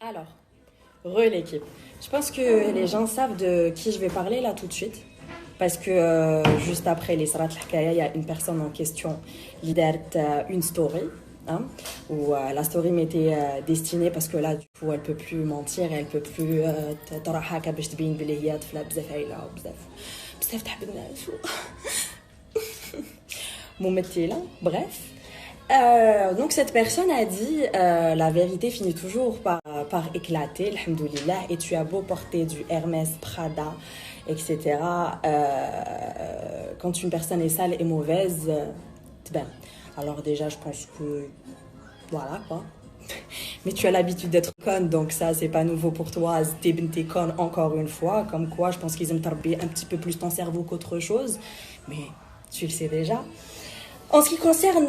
Alors, l'équipe. Je pense que les gens savent de qui je vais parler là tout de suite. Parce que juste après les Sarat Al-Hkaya, il y a une personne en question qui a une story. Hein, où la story m'était destinée parce que là, du coup, elle peut plus mentir, elle peut plus تراحك باش تبين بلي هي طفله بزاف عايله وبزاف بزاف تحب الناس ممثله bref. Donc cette personne a dit la vérité finit toujours par éclater, alhamdoulilah, et tu as beau porter du Hermès, Prada, etc. Quand une personne est sale et mauvaise, ben, alors déjà je pense que voilà quoi. Mais tu as l'habitude d'être conne, donc ça c'est pas nouveau pour toi. T'es conne encore une fois, comme quoi je pense qu'ils aiment tarber un petit peu plus ton cerveau qu'autre chose, mais tu le sais déjà. En ce qui concerne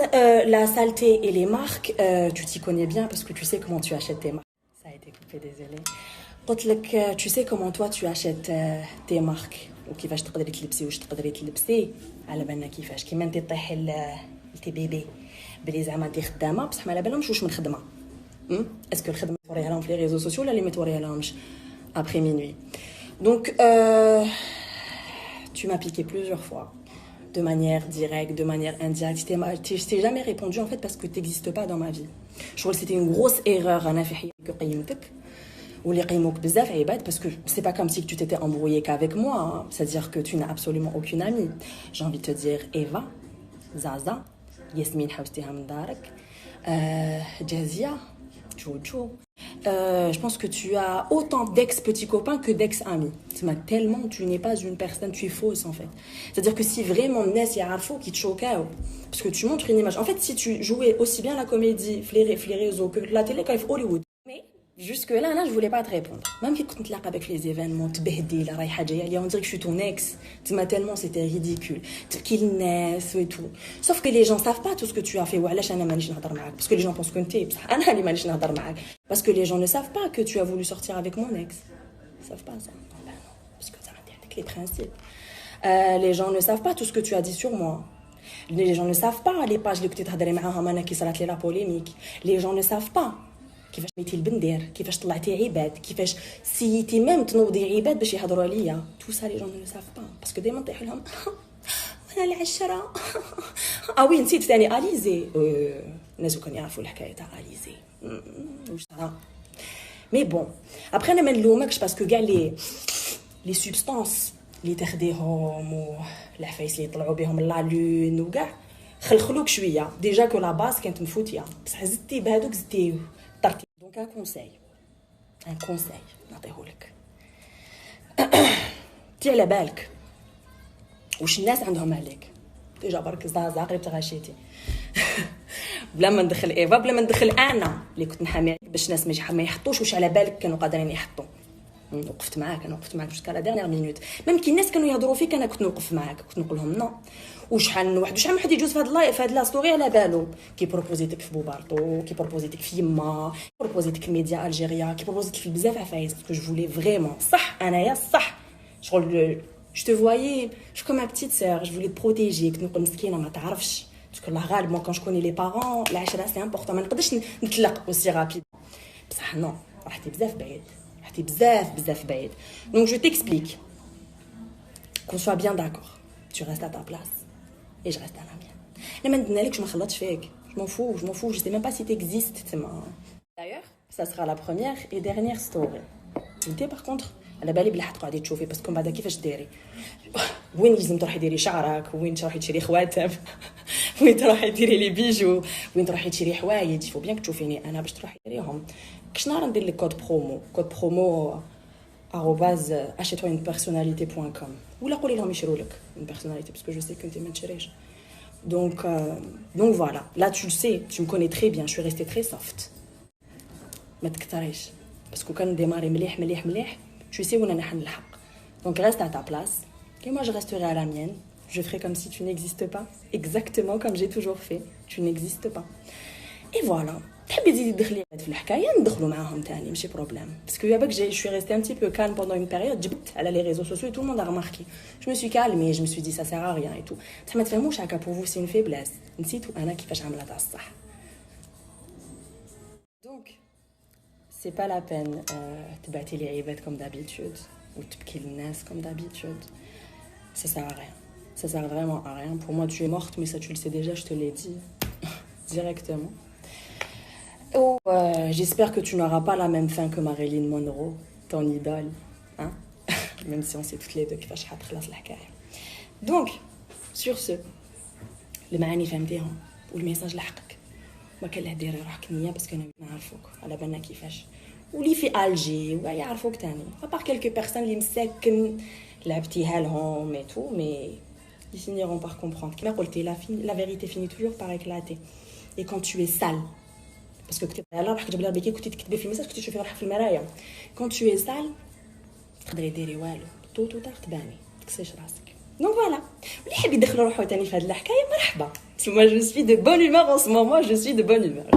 la saleté et les marques, tu t'y connais bien parce que tu sais comment tu achètes tes marques. Ça a été coupé, désolé. Tu sais comment toi tu achètes tes marques وكيفاش تقدري تلبسي واش تقدري تلبسي على بالنا كيفاش كيما انت طيحي لتي بيبي بلي زعما انت خدامه بصح ما على بالهمش واش من خدمه اسكو الخدمه توريها لهم في لي ريزو سوسيو ولا اللي ما توريها لهمش après minuit. Donc tu m'as piqué plusieurs fois de manière directe, de manière indirecte. Je t'ai jamais répondu en fait parce que tu n'existes pas dans ma vie. Je crois que c'était une grosse erreur parce que c'est pas comme si tu t'étais embrouillé qu'avec moi, hein. C'est-à-dire que tu n'as absolument aucune amie. J'ai envie de te dire Eva, Zaza, Yasmine Hawstiha Mdarak, Jazia, Jojo. Je pense que tu as autant d'ex-petits copains que d'ex-amis. Tellement tu n'es pas une personne, tu es fausse en fait. C'est-à-dire que si vraiment Ness Yarafo qui te choque, parce que tu montres une image. En fait, si tu jouais aussi bien la comédie, les réseaux que la télé, quand il faut Hollywood. Mais jusque-là, je voulais pas te répondre. Même quand tu te avec les événements, on dirait que je suis ton ex. Tellement c'était ridicule. Qu'il naisse et tout. Sauf que les gens savent pas tout ce que tu as fait. Parce que les gens pensent que tu es. Parce que les gens ne savent pas que tu as voulu sortir avec mon ex. Ils savent pas ça. Ben non, parce que ça m'intéresse avec les principes. Les gens ne savent pas tout ce que tu as dit sur moi. Les gens ne savent pas les pages qui sont la polémique. Les gens ne savent pas. كيفاش ميتي البندير كيفاش طلعتي عباد كيفاش سيتي ميم تنوضي عباد باش يهضروا عليا تو سا لي جون نو ساف با باسكو ديما نطيح لهم انا العشره وي نسيت ثاني اليزي الناس كانوا يعرفوا الحكايه تاع اليزي واش صرا مي بون ابخي انا ما نلومكش باسكو كاع لي سوبستانس اللي تاخديهم والعفايس اللي يطلعوا بهم لا لون وكاع خلخلوك شويه ديجا كو لا باس كانت مفوتيه بصح زدتي بهذوك زدتي طرتي. Donc un conseil نعطيهولك تي على بالك واش الناس عندهم عليك ديجا برك زازا قريب تغاشيتي بلا ما ندخل ايفا بلا ما ندخل انا اللي كنت نحامي باش الناس ما يحطوش واش على بالك كانوا قادرين يحطوا وقفت معاك جوسكا لا ديرنيير مينوت ميم كي الناس كانوا يهضروا فيك انا كنت نوقف معاك كنت نقول لهم نو وشحال من واحد يجوز في هاد لا ستوري على بالو كي بروبوزيتك في بوبارطو كي بروبوزيتك في يما كي بروبوزيتك في ميديا الجيريا كي بروبوزيتك في بزاف عفايس باسكو جو فولي فريمون صح انايا صح شغل je te voyais comme ma petite sœur je voulais te protéger كنت نقول مسكينه ما تعرفش باسكو الله غالب moi quand je connais les parents العشره سي امبورطون ما نقدرش نطلق اوسي رابيد بصح نو رحتي بزاف بعيد donc je t'explique qu'on soit bien d'accord tu restes à ta place et je reste à la mienne. لما ندنا لك ما خلطش فيك je m'en fous je sais même pas si t'existes d'ailleurs ça sera la première et dernière story انت par contre على بالي بلا حد قاعدي تشوفي بس كون بعدا كيفاش ديري وين لازم تروحي ديري شعرك وين تروحي تشري خواتم وين تروحي ديري لي بيجو وين تروحي تشري حوايج فو بيان تشوفيني انا باش تروحي ديريهم كش نهار ندير لك كود برومو @achète-toi-une-personnalité.com ولا قولي لهم يشروا لك une personnalité parce que je sais que انت ما تشريش donc voilà là tu le sais tu me connais très bien je suis restée très soft ما تكثريش باسكو كان ديماري مليح tu sais où on a الحق donc reste à ta place et moi je resterai à la mienne je ferai comme si tu n'existes pas exactement comme j'ai toujours fait tu n'existes pas et voilà تحبي تزيدي تدخلي في الحكايه ندخلوا معاهم ثاني ماشي بروبليم باسكو يا باك je suis restée un petit peu calme pendant une période جبت على les réseaux sociaux et tout le monde a remarqué je me suis calmée je me suis dit ça sert à rien et tout بصح ما تفهموش هكا pour vous c'est une faiblesse نسيتوا انا كيفاش عامله تاع الصح donc c'est pas la peine de battre les عيبات comme d'habitude ou de piquer les nas comme d'habitude. Ça sert à rien. Ça sert vraiment à rien. Pour moi, tu es morte, mais ça, tu le sais déjà, je te l'ai dit directement. Oh, j'espère que tu n'auras pas la même fin que Marilyn Monroe, ton idole. Hein? Même si on sait toutes les deux qu'il va se la carrière. Donc, sur ce, le معاني فهمتيهم والميساج لحقك. ما كان له ديري روحك نية باسكو انا نعرفوك على بالنا كيفاش. واللي في الجي ويعرفوك تاني. ابار كيلكو بيرسون اللي مساكن لعبتيها لهم et tout, mais ils finiront par comprendre. Comme قلت la vérité finit toujours par éclater. Et quand tu es sale, parce que كنت على روحك جبلها بكي كنتي تكتبي في ميساج كنتي تشوفي روحك في المرايه. Quand tu es sale, تقدري ديري والو. تو تباني تكسيش راسك. Donc voilà. اللي يحب يدخل روحو تاني في هذه الحكايه مرحبا. Moi je suis de bonne humeur en ce moment, je suis de bonne humeur.